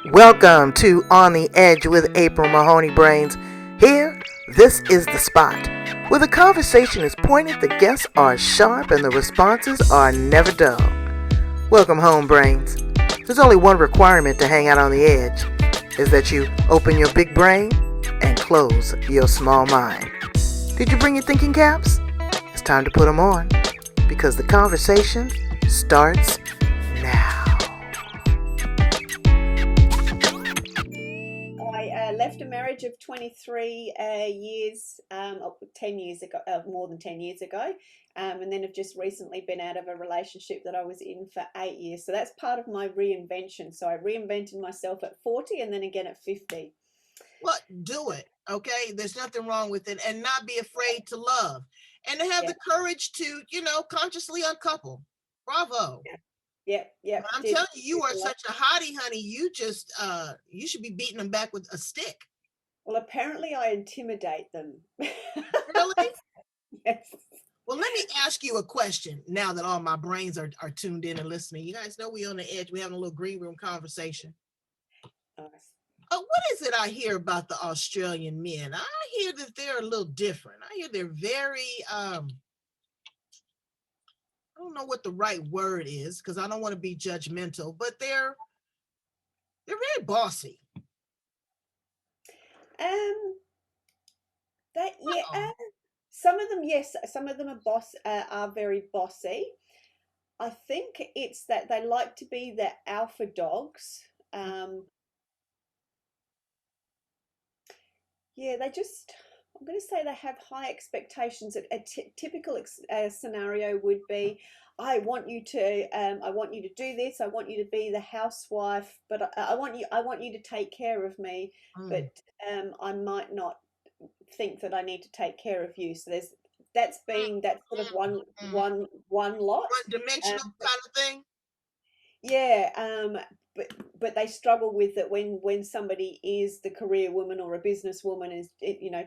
Welcome to On the Edge with April Mahoney Brains. Here, this is the spot where the conversation is pointed, the guests are sharp, and the responses are never dull. Welcome home, Brains. There's only one requirement to hang out on the edge, is that you open your big brain and close your small mind. Did you bring your thinking caps? It's time to put them on, because the conversation starts now. I left a marriage of 23 years, 10 years ago, more than 10 years ago, and then have just recently been out of a relationship that I was in for 8 years. So that's part of my reinvention. So I reinvented myself at 40 and then again at 50. Well, do it, okay? There's nothing wrong with it, and not be afraid to love, and to have the courage to, consciously uncouple. Bravo. Yep. I'm telling you, you are such a hottie, honey. You just, you should be beating them back with a stick. Well, apparently I intimidate them. Really? Yes. Well, let me ask you a question now that all my brains are tuned in and listening. You guys know we on the edge. We're having a little green room conversation. Nice. What is it I hear about the Australian men? I hear that they're a little different. I hear they're very, I don't know what the right word is because I don't want to be judgmental, but they're very bossy. Some of them, yes, some of them are very bossy. I think it's that they like to be the alpha dogs. I'm going to say they have high expectations. A typical scenario would be, I want you to do this. I want you to be the housewife, but I want you to take care of me. But I might not think that I need to take care of you. So that's sort of one lot. One-dimensional kind of thing. Yeah, but they struggle with that when somebody is the career woman or a business woman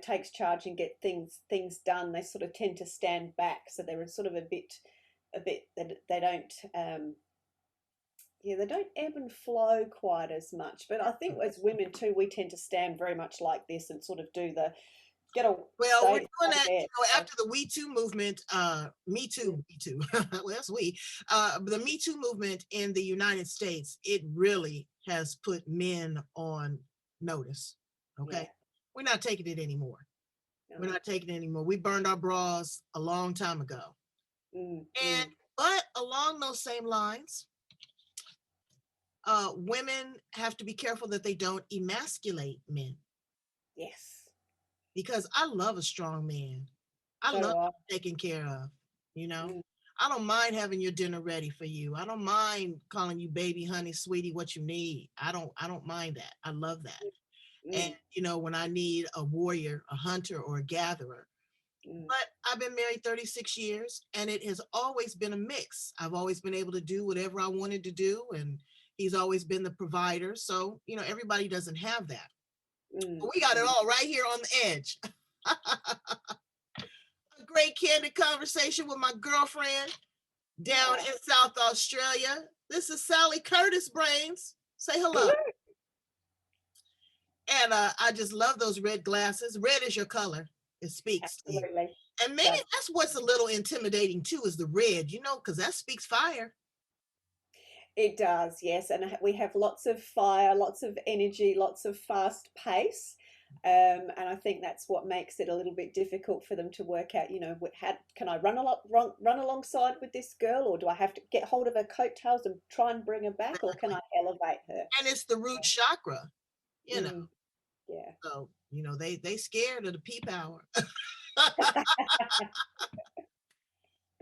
takes charge and get things done. They sort of tend to stand back, so they're sort of a bit they don't they don't ebb and flow quite as much. But I think as women too, we tend to stand very much like this and sort of do the well, we're doing that, after the We Too movement, Me Too, well, that's we, the Me Too movement in the United States, it really has put men on notice, okay? Yeah. We're not taking it anymore. No. We're not taking it anymore. We burned our bras a long time ago. But along those same lines, women have to be careful that they don't emasculate men. Yes. Because I love a strong man. I love taking care of, I don't mind having your dinner ready for you. I don't mind calling you baby, honey, sweetie, what you need. I don't mind that. I love that. And, when I need a warrior, a hunter, or a gatherer. But I've been married 36 years, and it has always been a mix. I've always been able to do whatever I wanted to do, and he's always been the provider. So, everybody doesn't have that. We got it all right here on the edge. A great candid conversation with my girlfriend down in South Australia. This is Sally Curtis Brains. Say hello. And I just love those red glasses. Red is your color. It speaks to you. And maybe that's what's a little intimidating too, is the red, because that speaks fire. It does, yes. And we have lots of fire, lots of energy, lots of fast pace. And I think that's what makes it a little bit difficult for them to work out, how can I run alongside with this girl, or do I have to get hold of her coattails and try and bring her back, or can I elevate her? And it's the root chakra, Yeah. So, they scared of the pea power.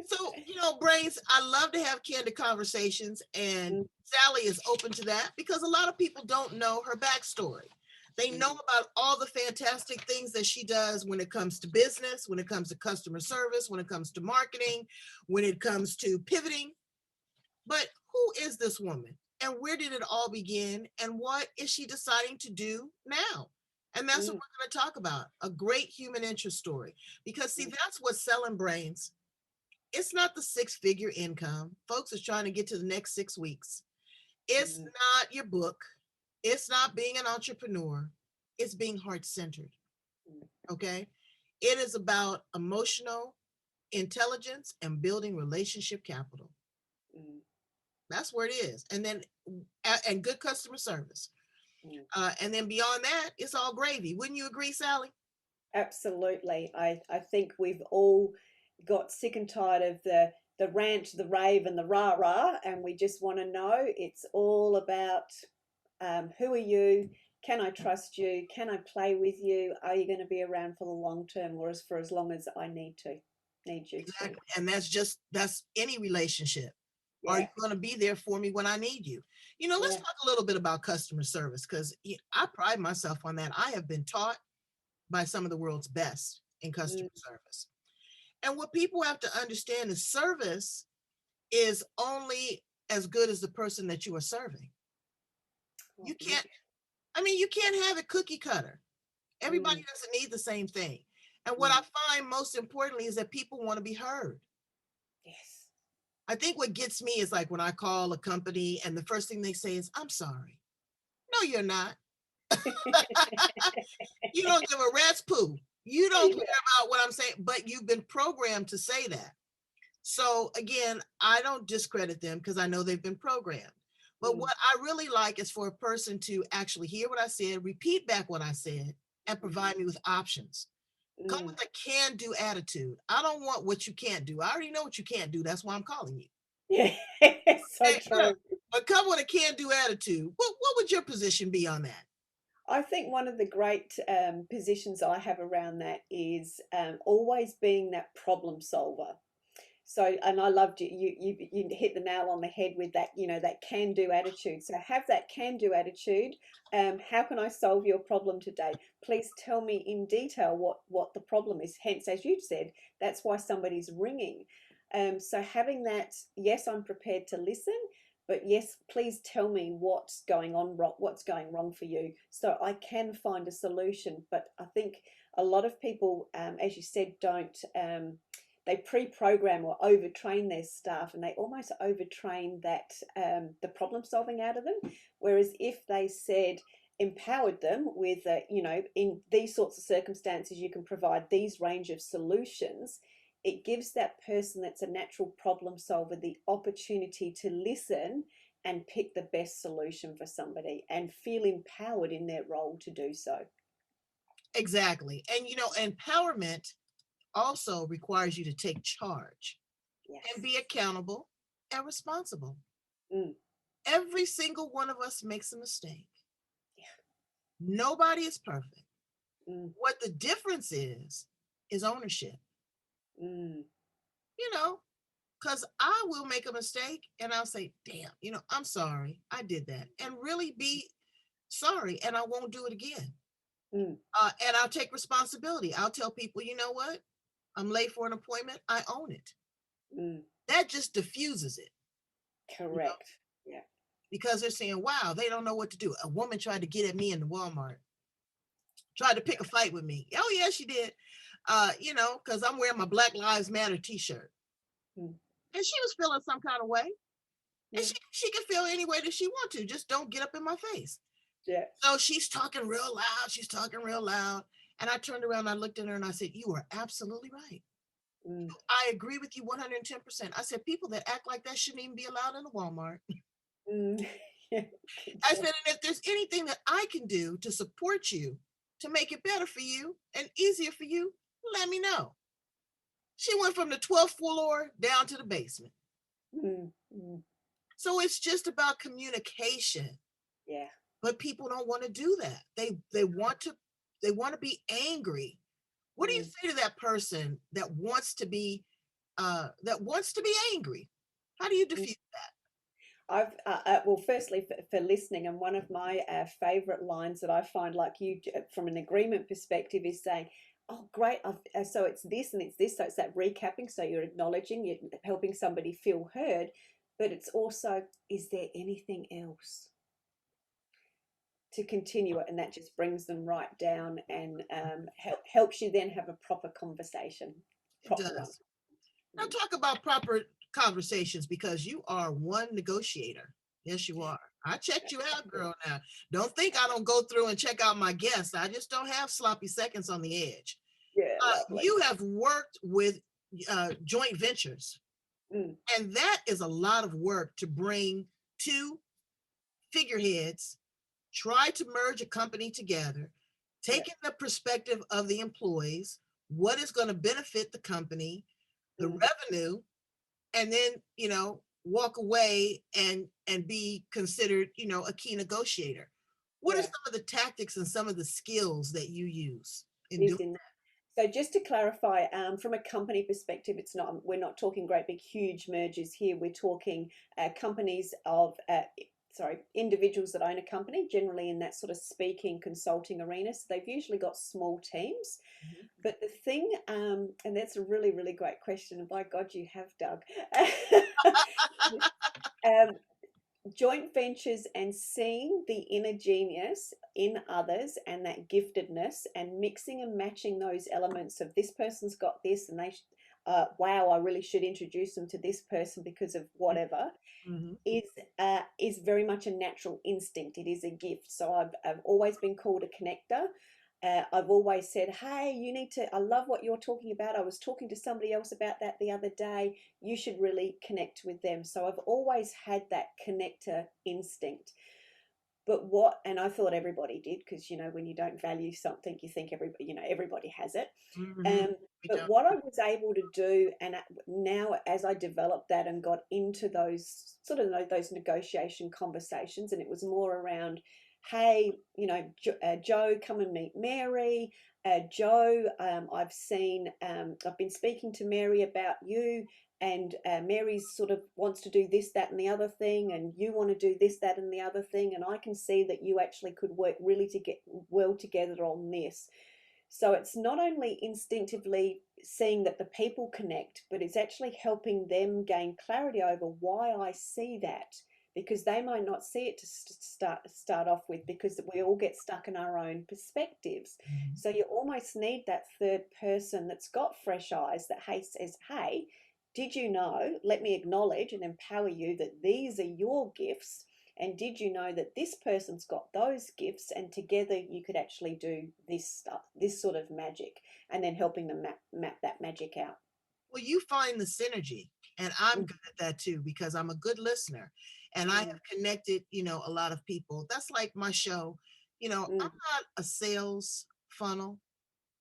So, Brains, I love to have candid conversations, and Sally is open to that because a lot of people don't know her backstory. They know about all the fantastic things that she does when it comes to business, when it comes to customer service, when it comes to marketing, when it comes to pivoting. But who is this woman, and where did it all begin, and what is she deciding to do now? And that's what we're going to talk about, a great human interest story. Because, see, that's what's selling, Brains. It's not the 6-figure income. Folks is trying to get to the next 6 weeks. It's not your book. It's not being an entrepreneur. It's being heart-centered. Mm. Okay. It is about emotional intelligence and building relationship capital. Mm. That's where it is. And then, and good customer service. Mm. And then beyond that, it's all gravy. Wouldn't you agree, Sally? Absolutely. I think we've all got sick and tired of the rant, the rave, and the rah rah, and we just want to know it's all about who are you? Can I trust you? Can I play with you? Are you going to be around for the long term, or for as long as I need you to? Exactly. And that's any relationship. Are Yeah, you going to be there for me when I need you? Let's yeah. talk a little bit about customer service, because I pride myself on that. I have been taught by some of the world's best in customer Mm. service. And what people have to understand is service is only as good as the person that you are serving. Oh, You can't, you can't have it cookie cutter. Everybody doesn't need the same thing. And what I find most importantly is that people want to be heard. Yes. I think what gets me is like when I call a company and the first thing they say is, I'm sorry. No, you're not. You don't give a rat's poo. You don't care about what I'm saying, but you've been programmed to say that. So again, I don't discredit them because I know they've been programmed. But what I really like is for a person to actually hear what I said, repeat back what I said, and provide me with options. Come with a can-do attitude. I don't want what you can't do. I already know what you can't do. That's why I'm calling you. Yeah, so Hey, true. but come with a can-do attitude. What would your position be on that? I think one of the great positions I have around that is always being that problem solver. So, and I loved you hit the nail on the head with that, that can do attitude. So have that can do attitude. How can I solve your problem today? Please tell me in detail what the problem is. Hence, as you said, that's why somebody's ringing. So having that, yes, I'm prepared to listen, but yes, please tell me what's going on wrong, what's going wrong for you, so I can find a solution. But I think a lot of people, as you said, don't. They pre-program or overtrain their staff, and they almost overtrain that the problem solving out of them. Whereas if they said, empowered them with, in these sorts of circumstances, you can provide these range of solutions, it gives that person that's a natural problem solver the opportunity to listen and pick the best solution for somebody and feel empowered in their role to do so. Exactly. And empowerment also requires you to take charge Yes. and be accountable and responsible. Mm. Every single one of us makes a mistake. Yeah. Nobody is perfect. Mm. What the difference is ownership. Mm. Because I will make a mistake and I'll say, damn, I'm sorry, I did that. And really be sorry, and I won't do it again. Mm. And I'll take responsibility. I'll tell people, you know what? I'm late for an appointment. I own it. Mm. That just diffuses it. Correct. Yeah. Because they're saying, wow, they don't know what to do. A woman tried to get at me in the Walmart, tried to pick a fight with me. Oh, yeah, she did. Because I'm wearing my Black Lives Matter t-shirt. Mm. And she was feeling some kind of way. And Mm. she can feel any way that she wants to. Just don't get up in my face. Yeah. So she's talking real loud. She's talking real loud. And I turned around, I looked at her and I said, you are absolutely right. Mm. I agree with you 110%. I said, people that act like that shouldn't even be allowed in a Walmart. Mm. Yeah. I said, and if there's anything that I can do to support you, to make it better for you and easier for you, let me know. She went from the 12th floor down to the basement. Mm. Mm. So it's just about communication. Yeah. But people don't want to do that. They want to be angry. What do you say to that person that wants to be angry? How do you defuse that? Well, firstly, for listening, and one of my favorite lines that I find, like you, from an agreement perspective, is saying, oh, great, so it's this and it's this. So it's that recapping. So you're acknowledging, you're helping somebody feel heard, but it's also, is there anything else? To continue it, and that just brings them right down and helps you then have a proper conversation. Proper one. Now talk about proper conversations, because you are one negotiator. Yes, you are. I checked you out, girl. Now, don't think I don't go through and check out my guests. I just don't have sloppy seconds on the edge. Yeah, lovely. You have worked with joint ventures, Mm. and that is a lot of work to bring two figureheads, try to merge a company together, taking the perspective of the employees, what is going to benefit the company, the revenue, and then, walk away and be considered, a key negotiator. What are some of the tactics and some of the skills that you use in doing In that. So just to clarify, from a company perspective, we're not talking great big huge mergers here. We're talking companies of individuals that own a company, generally in that sort of speaking consulting arena. So they've usually got small teams. But the thing, and that's a really, really great question, and by God, you have, Doug. Joint ventures and seeing the inner genius in others and that giftedness and mixing and matching those elements of this person's got this and they wow, I really should introduce them to this person because of whatever, is very much a natural instinct. It is a gift. So I've always been called a connector. I've always said, hey, you need to, I love what you're talking about. I was talking to somebody else about that the other day. You should really connect with them. So I've always had that connector instinct. But and I thought everybody did, because, when you don't value something, you think everybody has it. But what I was able to do, and now as I developed that and got into those sort of those negotiation conversations, and it was more around, hey, Joe, come and meet Mary. Joe, I've been speaking to Mary about you, and Mary's sort of wants to do this, that, and the other thing, and you want to do this, that, and the other thing, and I can see that you actually could work really to get well together on this. So it's not only instinctively seeing that the people connect, but it's actually helping them gain clarity over why I see that, because they might not see it to start off with, because we all get stuck in our own perspectives. So you almost need that third person that's got fresh eyes that says, hey, did you know, let me acknowledge and empower you that these are your gifts. And did you know that this person's got those gifts, and together you could actually do this stuff, this sort of magic, and then helping them map that magic out. Well, you find the synergy, and I'm good at that too, because I'm a good listener, and I have connected, a lot of people. That's like my show. I'm not a sales funnel.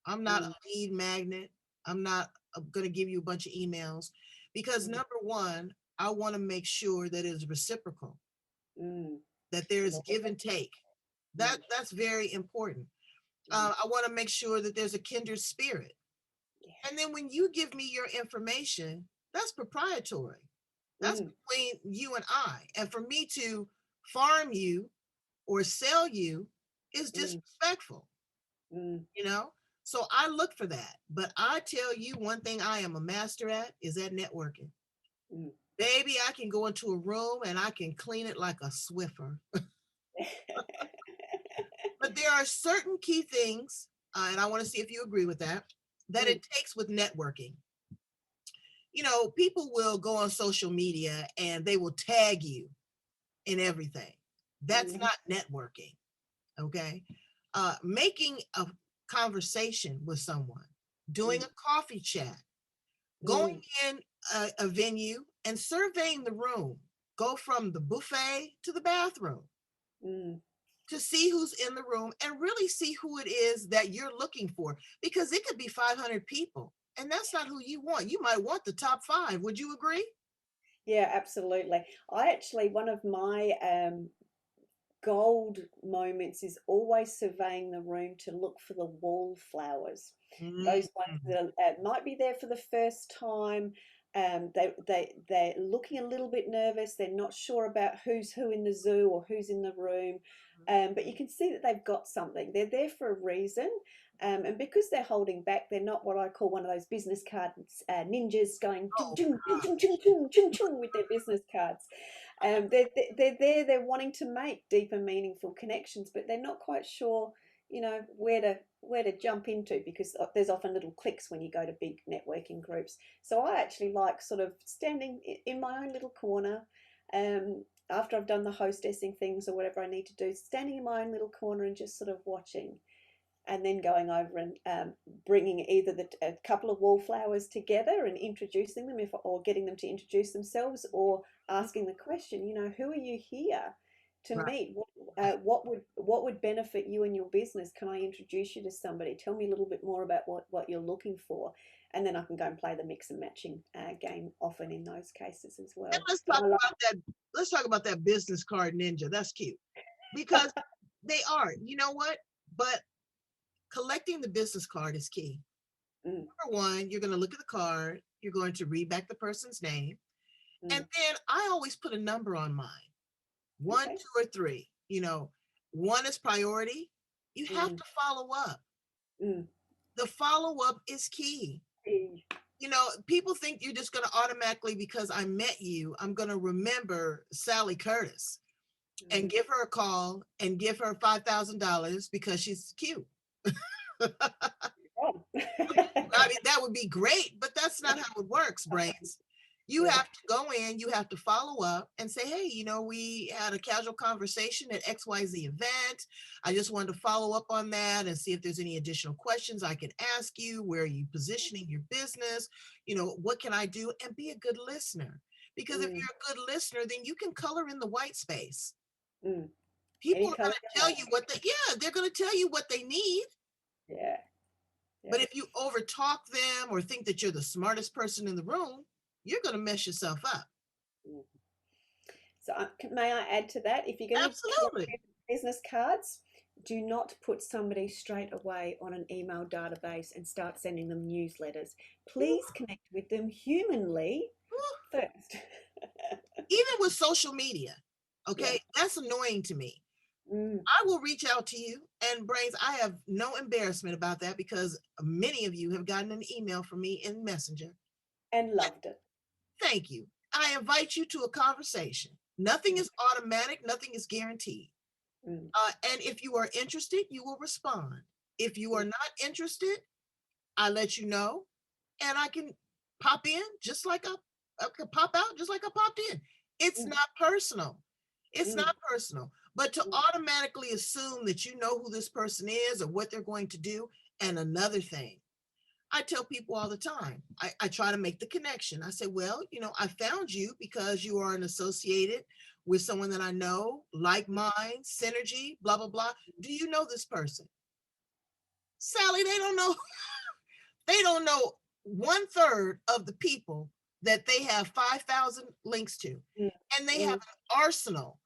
I'm not a lead magnet. I'm not going to give you a bunch of emails, because number one, I want to make sure that it's reciprocal, that there's give and take. That's very important. I want to make sure that there's a kindred spirit. And then when you give me your information, that's proprietary. That's between you and I. And for me to farm you or sell you is disrespectful, So I look for that. But I tell you, one thing I am a master at is at networking. Baby, I can go into a room and I can clean it like a Swiffer. But there are certain key things, and I want to see if you agree with that it takes with networking. People will go on social media and they will tag you in everything. That's not networking, okay? Making a conversation with someone, doing a coffee chat, going in a venue and surveying the room, go from the buffet to the bathroom, to see who's in the room and really see who it is that you're looking for, because it could be 500 people and that's not who you want. You might want the top 5. Would you agree? Yeah, absolutely. One of my gold moments is always surveying the room to look for the wallflowers. Those ones that might be there for the first time. They're looking a little bit nervous. They're not sure about who's who in the zoo or who's in the room. But you can see that they've got something. They're there for a reason. And because they're holding back, they're not what I call one of those business card ninjas going with their business cards. They're there. They're wanting to make deeper, meaningful connections, but they're not quite sure, where to jump into, because there's often little clicks when you go to big networking groups. So I actually like sort of standing in my own little corner. after I've done the hostessing things or whatever I need to do, standing in my own little corner and just sort of watching, and then going over and bringing either a couple of wallflowers together and introducing them, or getting them to introduce themselves, or asking the question, you know, who are you here to Right. meet? What would benefit you and your business? Can I introduce you to somebody? Tell me a little bit more about what you're looking for, and then I can go and play the mix and matching game often in those cases as well. And let's talk about that business card ninja. That's cute, because they are. You know what? But collecting the business card is key. Number one, you're going to look at the card. You're going to read back the person's name. And then I always put a number on mine. 1, 2, or 3. You know, 1 is priority. You have to follow up. The follow-up is key. You know, people think you're just going to automatically, because I met you, I'm going to remember Sally Curtis and give her a call and give her $5,000 because she's cute. I mean, that would be great, but that's not how it works, Brains. You have to go in, you have to follow up and say, hey, you know, we had a casual conversation at XYZ event. I just wanted to follow up on that and see if there's any additional questions I can ask you. Where are you positioning your business? You know, what can I do? And be a good listener. Because if you're a good listener, then you can color in the white space. People are going to tell you they're going to tell you what they need. Yeah. But if you overtalk them or think that you're the smartest person in the room, you're going to mess yourself up. So may I add to that? If you're going to business cards, do not put somebody straight away on an email database and start sending them newsletters. Please connect with them humanly first. Even with social media, okay, that's annoying to me. I will reach out to you, and Brains, I have no embarrassment about that, because many of you have gotten an email from me in Messenger. And loved it. Thank you. I invite you to a conversation. Nothing is automatic. Nothing is guaranteed. And if you are interested, you will respond. If you are not interested, I let you know, and I can pop in just like I could pop out just like I popped in. It's not personal. It's not personal. But to automatically assume that you know who this person is or what they're going to do. And another thing, I tell people all the time, I try to make the connection. I say, well, you know, I found you because you are associated with someone that I know, like mind, synergy, blah, blah, blah. Do you know this person? Sally, they don't know. They don't know 1/3 of the people that they have 5,000 links to. And they have an arsenal.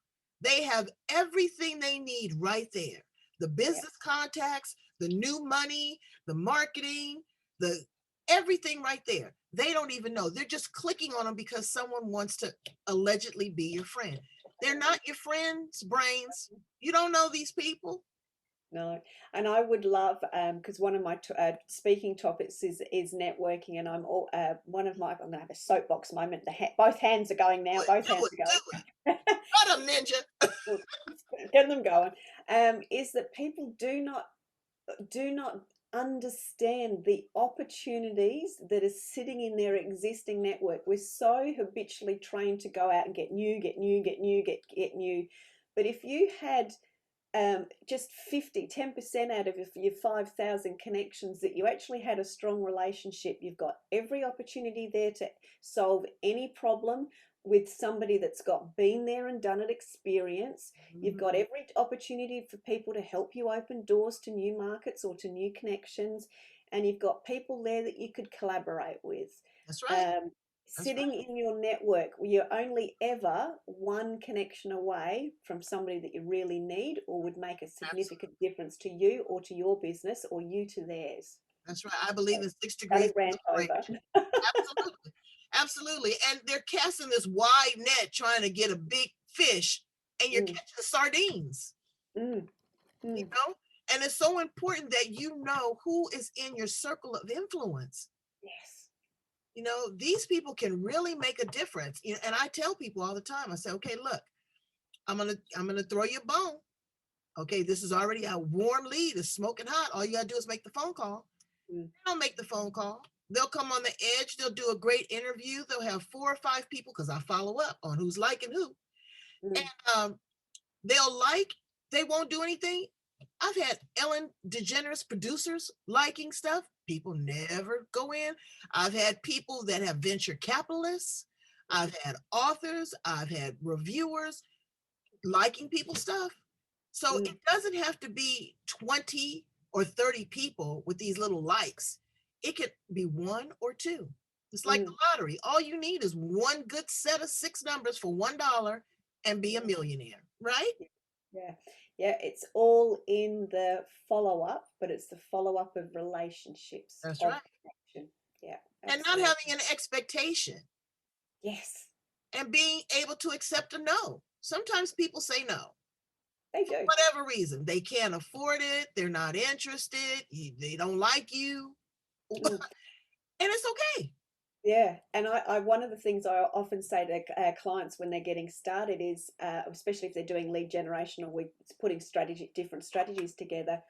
They have everything they need right there. The business contacts, the new money, the marketing, the everything right there. They don't even know. They're just clicking on them because someone wants to allegedly be your friend. They're not your friends, Brains. You don't know these people. No, and I would love, because one of my speaking topics is networking, and I'm going to have a soapbox moment. Both hands are going now. Both hands are going. Got them, ninja. Get them going. Is that people do not understand the opportunities that are sitting in their existing network. We're so habitually trained to go out and get new. But if you had just 10% out of your 5,000 connections, that you actually had a strong relationship, you've got every opportunity there to solve any problem with somebody that's been there and done it experience. You've got every opportunity for people to help you open doors to new markets or to new connections, and you've got people there that you could collaborate with. That's right. Sitting in your network, you're only ever one connection away from somebody that you really need or would make a significant difference to you or to your business or you to theirs. That's right. I believe in 6 degrees of separation. Absolutely. Absolutely. And they're casting this wide net trying to get a big fish, and you're catching the sardines. You know? And it's so important that you know who is in your circle of influence. Yes. You know, these people can really make a difference. You know, and I tell people all the time, I say, okay, look, I'm gonna throw you a bone. Okay, this is already a warm lead, it's smoking hot. All you gotta do is make the phone call. They don't make the phone call. They'll come on the edge, they'll do a great interview, they'll have 4 or 5 people, because I follow up on who's liking who. Mm. And they won't do anything. I've had Ellen DeGeneres producers liking stuff. People never go in. I've had people that have venture capitalists. I've had authors. I've had reviewers liking people's stuff. So it doesn't have to be 20 or 30 people with these little likes. It could be one or two. It's like the lottery. All you need is one good set of 6 numbers for $1 and be a millionaire, right? Yeah. Yeah, it's all in the follow up, but it's the follow up of relationships, That's of right. connection. Yeah, And not absolutely. having an expectation Yes, and being able to accept a no. Sometimes people say no they for do. whatever reason. They can't afford it. They're not interested. They don't like you. Mm. And it's okay. Yeah, and I one of the things I often say to clients when they're getting started is, especially if they're doing lead generation or we're putting different strategies together,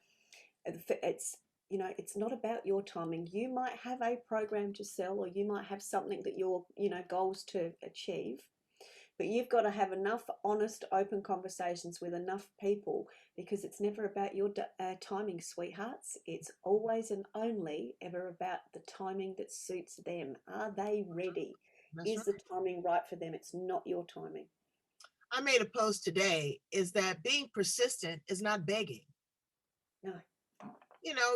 it's it's not about your timing. You might have a program to sell, or you might have something that your goals to achieve, but you've got to have enough honest, open conversations with enough people, because it's never about your timing, sweethearts. It's always and only ever about the timing that suits them. Are they ready? That's Is right. the timing right for them? It's not your timing. I made a post today is that being persistent is not begging. No.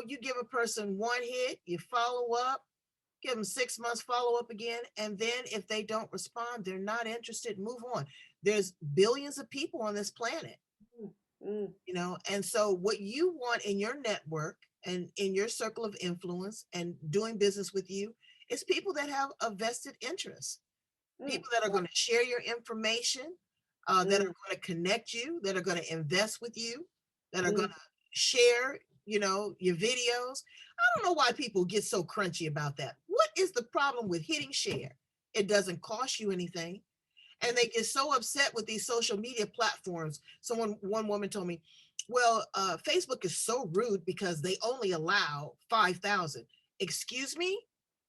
You give a person one hit, you follow up, give them 6 months follow up again. And then if they don't respond, they're not interested, move on. There's billions of people on this planet, Mm, and so what you want in your network and in your circle of influence and doing business with you is people that have a vested interest, mm, people that are going to share your information, that are mm, going to connect you, that are going to invest with you, that are going mm. to share, your videos. I don't know why people get so crunchy about that. What is the problem with hitting share? It doesn't cost you anything. And they get so upset with these social media platforms. One woman told me, well, Facebook is so rude because they only allow 5,000. Excuse me?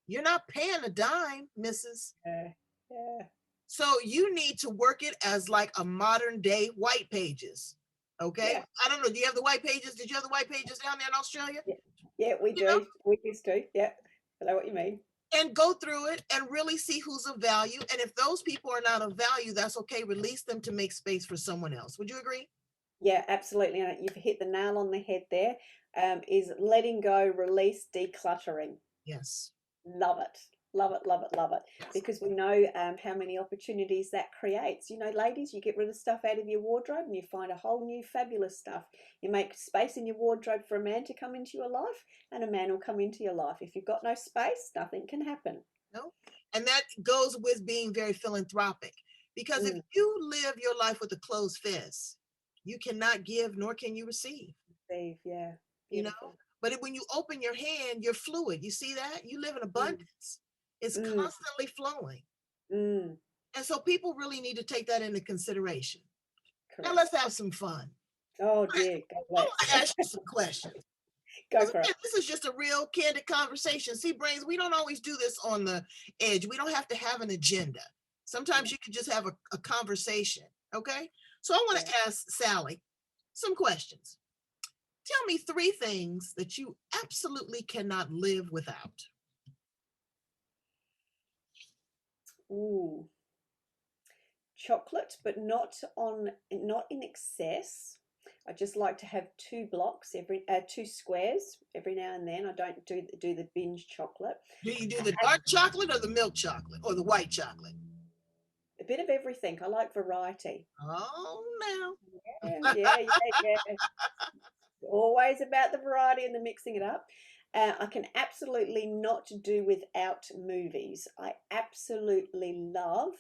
You're not paying a dime, missus. Yeah, yeah, So you need to work it as like a modern day white pages. Okay. yeah, I don't know. Do you have the white pages? Did you have the white pages down there in Australia? yeah. Yeah, we You know, do. We used to. Yeah, I know what you mean. and go through it and really see who's of value. And if those people are not of value, that's okay. Release them to make space for someone else. Would you agree? Yeah, absolutely. And you've hit the nail on the head there. Is letting go, release, decluttering. Yes. Love it. Love it, love it, love it. Yes. Because we know how many opportunities that creates. Ladies, you get rid of stuff out of your wardrobe and you find a whole new fabulous stuff. You make space in your wardrobe for a man to come into your life, and a man will come into your life. If you've got no space, nothing can happen. No. And that goes with being very philanthropic. Because if Mm, you live your life with a closed fist, you cannot give nor can you receive. Steve, yeah, you know beautiful. but when you open your hand, you're fluid. You see that? You live in Mm, abundance. It's mm, constantly flowing. mm, And so people really need to take that into consideration. Now correct. let's have some fun. Oh dear, God I bless. want to ask you some questions, Go because for it. again, this is just a real candid conversation. See, brains, we don't always do this on the edge. We don't have to have an agenda. Sometimes Yeah, you can just have a conversation. Okay, so I want yeah. to ask Sally some questions. Tell me 3 things that you absolutely cannot live without. Ooh, chocolate, but not in excess. I just like to have two squares every now and then. I don't do the binge chocolate. Do you do the dark chocolate or the milk chocolate or the white chocolate? A bit of everything. I like variety. Oh, Yeah, now. yeah, yeah, yeah. Always about the variety and the mixing it up. I can absolutely not do without movies. I absolutely love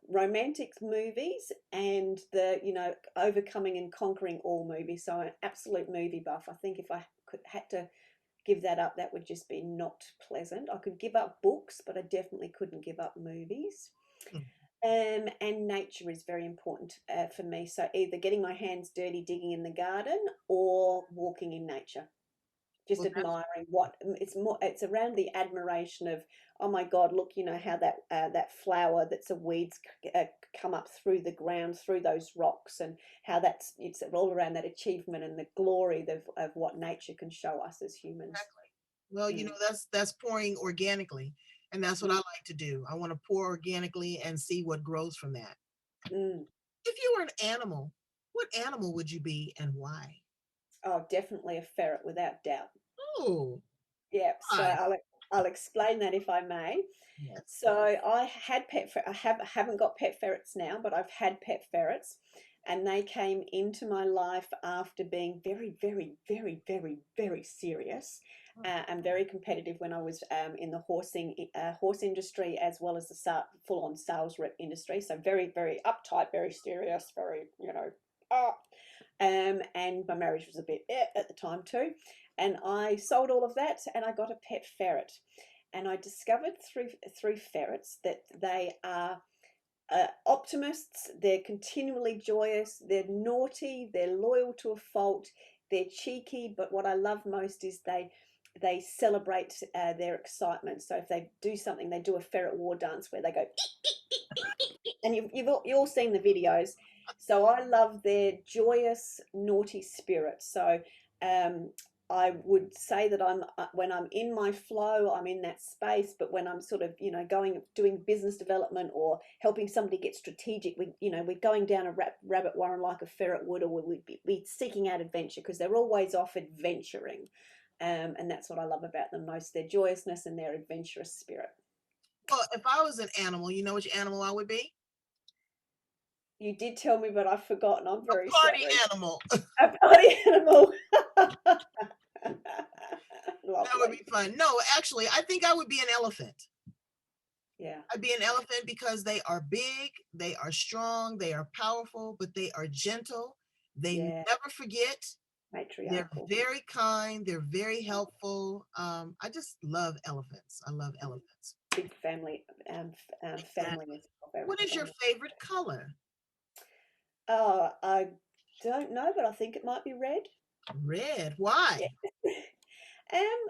romantic movies and the overcoming and conquering all movies. So I'm an absolute movie buff. I think if I had to give that up, that would just be not pleasant. I could give up books, but I definitely couldn't give up movies. And nature is very important for me. So either getting my hands dirty digging in the garden or walking in nature. just Well, admiring what it's around the admiration of, oh my God, look, how that flower that's a weeds come up through the ground, through those rocks, and how it's all around that achievement and the glory of what nature can show us as humans. exactly. Well, Mm, that's pouring organically, and that's what I mm, like to do. I want to pour organically and see what grows from that. mm. If you were an animal, what animal would you be and why? Oh, definitely a ferret without doubt. Oh, Yeah, so why? I'll explain that if I may. Yes. So I had haven't got pet ferrets now, but I've had pet ferrets, and they came into my life after being very, very, very, very, very serious and very competitive when I was in the horse industry as well as the full-on sales rep industry. So very, very uptight, very serious, very ah. And my marriage was a bit at the time too. And I sold all of that and I got a pet ferret. And I discovered through ferrets that they are optimists. They're continually joyous. They're naughty. They're loyal to a fault. They're cheeky. But what I love most is they celebrate their excitement. So if they do something, they do a ferret war dance where they go, and you've all seen the videos. So I love their joyous, naughty spirit. So um, I would say that I'm when I'm in my flow, I'm in that space. But when I'm sort of doing business development or helping somebody get strategic, we're going down a rabbit warren like a ferret would, or we'd be seeking out adventure because they're always off adventuring. And that's what I love about them most, their joyousness and their adventurous spirit. Well, if I was an animal, you know which animal I would be? You did tell me, but I've forgotten. I'm A very party sorry. animal. A party animal. That would Lovely. be fun. No, actually, I think I would be an elephant. Yeah. I'd be an elephant because they are big, they are strong, they are powerful, but they are gentle. They Yeah. never forget. They're Matriarchal. very kind. They're very helpful. I just love elephants. I love elephants. Big family. Family Exactly. as well. Very What is your family. favorite color? Oh, I don't know, but I think it might be red. Red. Why? Yeah.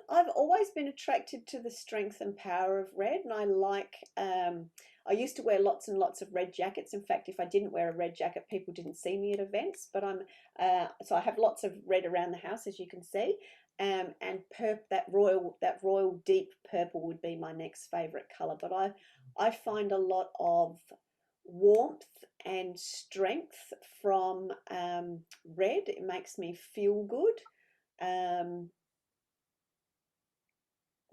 I've always been attracted to the strength and power of red, and I used to wear lots and lots of red jackets. In fact, if I didn't wear a red jacket, people didn't see me at events. But so I have lots of red around the house, as you can see. And that royal deep purple would be my next favorite color. But I find a lot of warmth and strength from red. It makes me feel good. Um,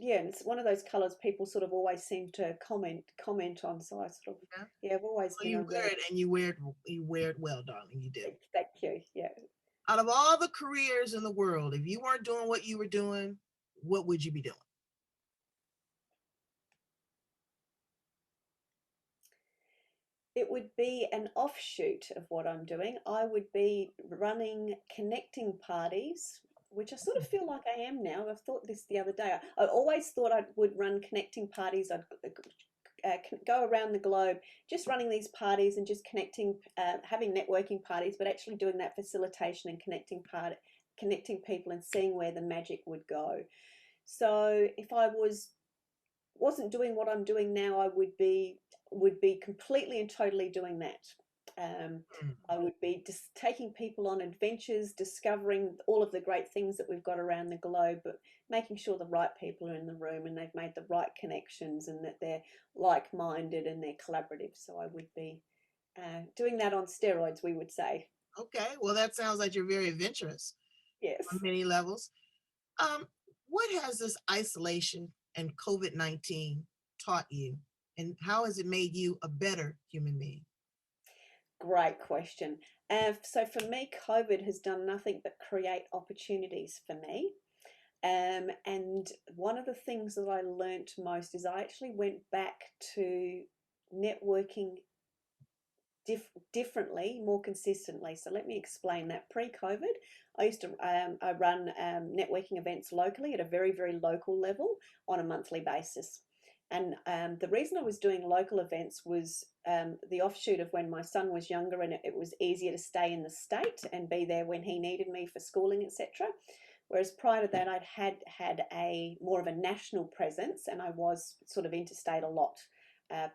yeah, and it's one of those colors people sort of always seem to comment on. So I sort of, Yeah. yeah, I've always Well, been you a wear red. it, and you wear it well, darling. You do. Thank you. Yeah. Out of all the careers in the world, if you weren't doing what you were doing, what would you be doing? It would be an offshoot of what I'm doing. I would be running connecting parties, which I sort of feel like I am now. I thought this the other day. I always thought I would run connecting parties. I'd go around the globe just running these parties and just connecting, having networking parties, but actually doing that facilitation and connecting people and seeing where the magic would go. So if I wasn't doing what I'm doing now, I would be completely and totally doing that. Mm. I would be just taking people on adventures, discovering all of the great things that we've got around the globe, but making sure the right people are in the room and they've made the right connections and that they're like-minded and they're collaborative. So I would be doing that on steroids, we would say. Okay. Well, that sounds like you're very adventurous Yes. on many levels. Um, what has this isolation and COVID-19 taught you, and how has it made you a better human being? Great question. So for me, COVID has done nothing but create opportunities for me. And one of the things that I learnt most is I actually went back to networking differently, more consistently. So let me explain that. Pre-COVID, I used to I run networking events locally at a very, very local level on a monthly basis. And the reason I was doing local events was the offshoot of when my son was younger, and it was easier to stay in the state and be there when he needed me for schooling, etc. Whereas prior to that, I'd had a more of a national presence, and I was sort of interstate a lot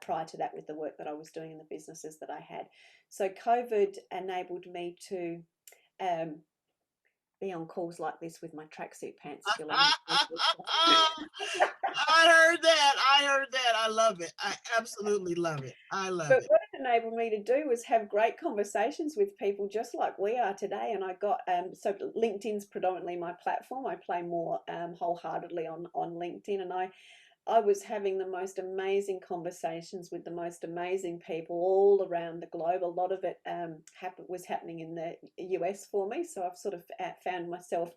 prior to that with the work that I was doing in the businesses that I had. So COVID enabled me to be on calls like this with my tracksuit pants still on. I heard that. I heard that. I love it. I absolutely love it. I love But it. what it enabled me to do was have great conversations with people just like we are today. And I got, so LinkedIn's predominantly my platform. I play more wholeheartedly on LinkedIn. And I was having the most amazing conversations with the most amazing people all around the globe. A lot of it was happening in the US for me. So I've sort of found myself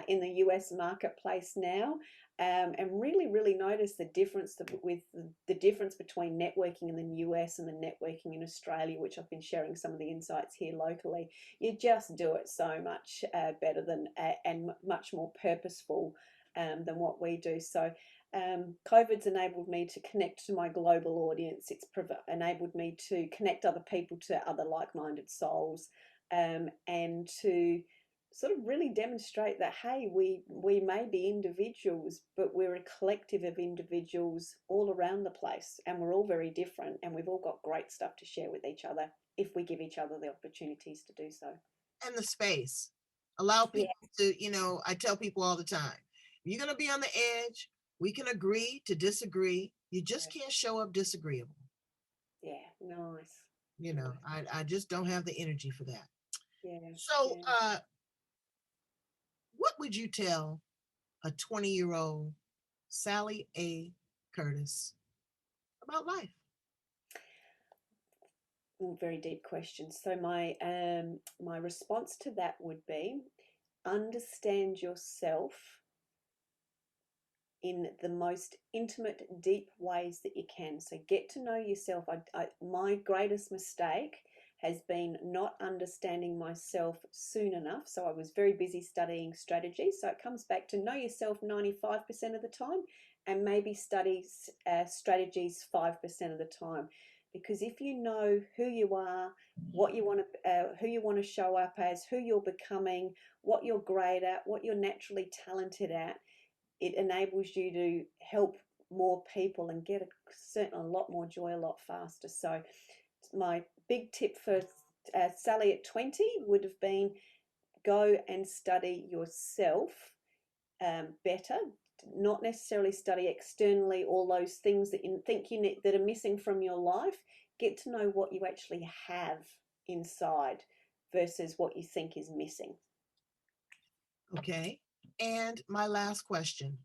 in the US marketplace now. And really noticed the difference with the difference between networking in the US and the networking in Australia, which I've been sharing some of the insights here locally. You just do it so much better than and much more purposeful than what we do. So COVID's enabled me to connect to my global audience. It's enabled me to connect other people to other like-minded souls, and to sort of really demonstrate that, hey, we may be individuals, but we're a collective of individuals all around the place, and we're all very different, and we've all got great stuff to share with each other if we give each other the opportunities to do so. And the space. Allow people to, I tell people all the time, you're going to be on the edge. We can agree to disagree. You just can't show up disagreeable. Yeah, nice. I just don't have the energy for that. Yeah. So, what would you tell a 20-year-old Sally A. Curtis about life? Very deep question. So my response to that would be, understand yourself in the most intimate, deep ways that you can. So get to know yourself. My greatest mistake has been not understanding myself soon enough. So I was very busy studying strategy. So it comes back to know yourself 95% of the time, and maybe study strategies 5% of the time. Because if you know who you are, what you want to, who you want to show up as, who you're becoming, what you're great at, what you're naturally talented at, it enables you to help more people and get a lot more joy a lot faster. So my big tip for Sally at 20 would have been, go and study yourself better. Not necessarily study externally all those things that you think you need, that are missing from your life. Get to know what you actually have inside versus what you think is missing. Okay. And my last question.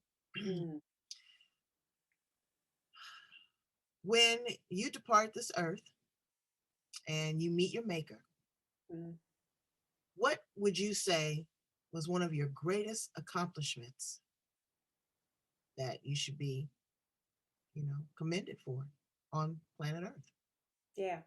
When you depart this earth and you meet your maker, what would you say was one of your greatest accomplishments that you should be, commended for on planet Earth? Yeah.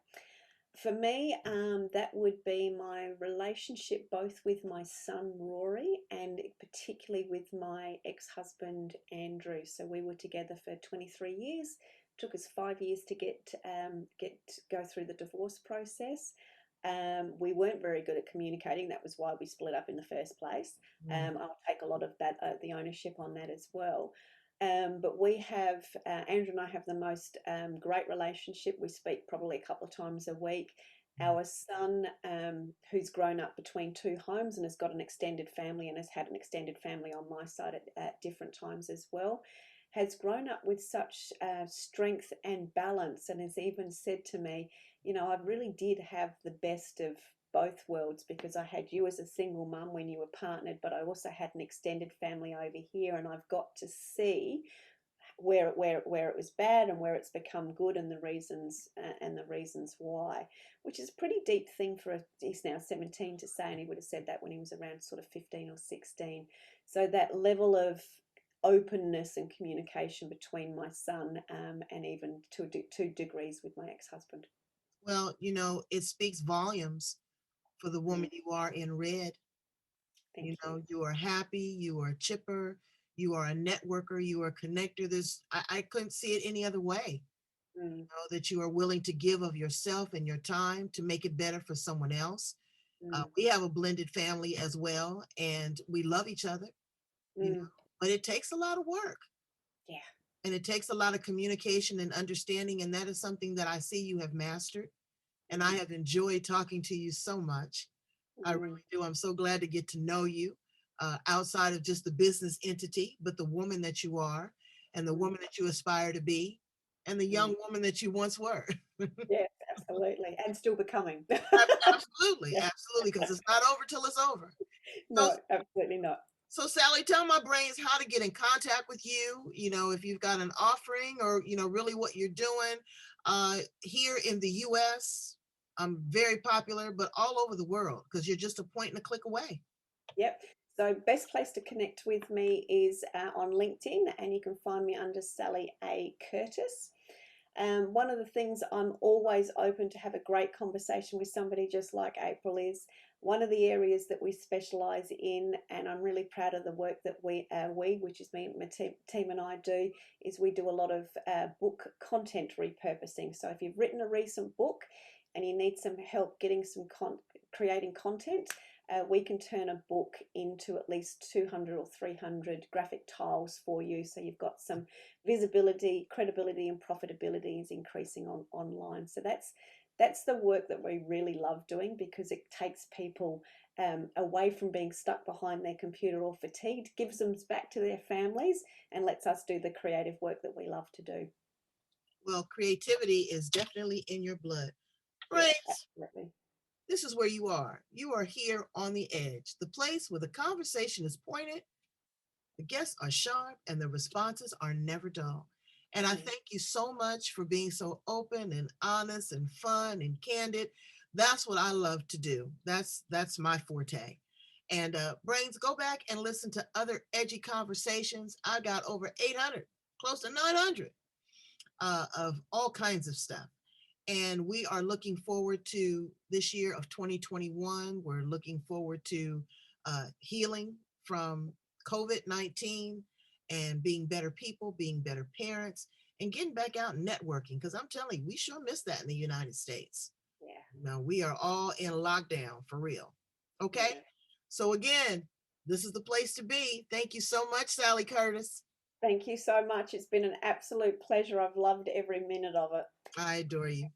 For me, that would be my relationship both with my son Rory and particularly with my ex-husband Andrew. So we were together for 23 years. It took us 5 years to go through the divorce process. We weren't very good at communicating. That was why we split up in the first place. I'll take a lot of that, the ownership on that as well. But we have, Andrew and I have the most great relationship. We speak probably a couple of times a week. Our son, who's grown up between two homes and has got an extended family and has had an extended family on my side at different times as well, has grown up with such strength and balance, and has even said to me, I really did have the best of both worlds, because I had you as a single mum when you were partnered, but I also had an extended family over here, and I've got to see where it was bad and where it's become good, and the reasons why, which is a pretty deep thing he's now 17 to say, and he would have said that when he was around sort of 15 or 16. So that level of openness and communication between my son and even to 2 degrees with my ex-husband. Well, it speaks volumes for the woman you are in red. Thank you. You are happy, you are chipper, you are a networker, you are a connector. I couldn't see it any other way. That you are willing to give of yourself and your time to make it better for someone else. We have a blended family as well, and we love each other. you know, but it takes a lot of work. Yeah. And it takes a lot of communication and understanding. And that is something that I see you have mastered. And I have enjoyed talking to you so much. I really do. I'm so glad to get to know you outside of just the business entity, but the woman that you are and the woman that you aspire to be and the young woman that you once were. Yes, absolutely. And still becoming. Absolutely. Yeah. Absolutely. Because it's not over till it's over. So, No, absolutely not. so Sally, tell my brains how to get in contact with you, you know, if you've got an offering or, you know, really what you're doing here in the US. I'm very popular, but all over the world because you're just a point and a click away. Yep. So best place to connect with me is on LinkedIn, and you can find me under Sally A. Curtis. One of the things I'm always open to have a great conversation with somebody just like April is one of the areas that we specialize in, and I'm really proud of the work that we which is me and my team and I do, is we do a lot of book content repurposing. So if you've written a recent book and you need some help getting some creating content, we can turn a book into at least 200 or 300 graphic tiles for you. So you've got some visibility, credibility, and profitability is increasing online. So that's the work that we really love doing, because it takes people away from being stuck behind their computer or fatigued, gives them back to their families, and lets us do the creative work that we love to do. Well, creativity is definitely in your blood. Yeah, Right. absolutely. This is where you are. You are here on the edge, the place where the conversation is pointed, the guests are sharp, and the responses are never dull. And I thank you so much for being so open and honest and fun and candid. That's what I love to do. That's my forte. And brains, go back and listen to other edgy conversations. I got over 800, close to 900 of all kinds of stuff. And we are looking forward to this year of 2021. We're looking forward to healing from COVID-19 and being better people, being better parents, and getting back out and networking. Because I'm telling you, we sure miss that in the United States. Yeah. Now we are all in lockdown for real. Okay. Yeah. So again, this is the place to be. Thank you so much, Sally Curtis. Thank you so much. It's been an absolute pleasure. I've loved every minute of it. I adore you.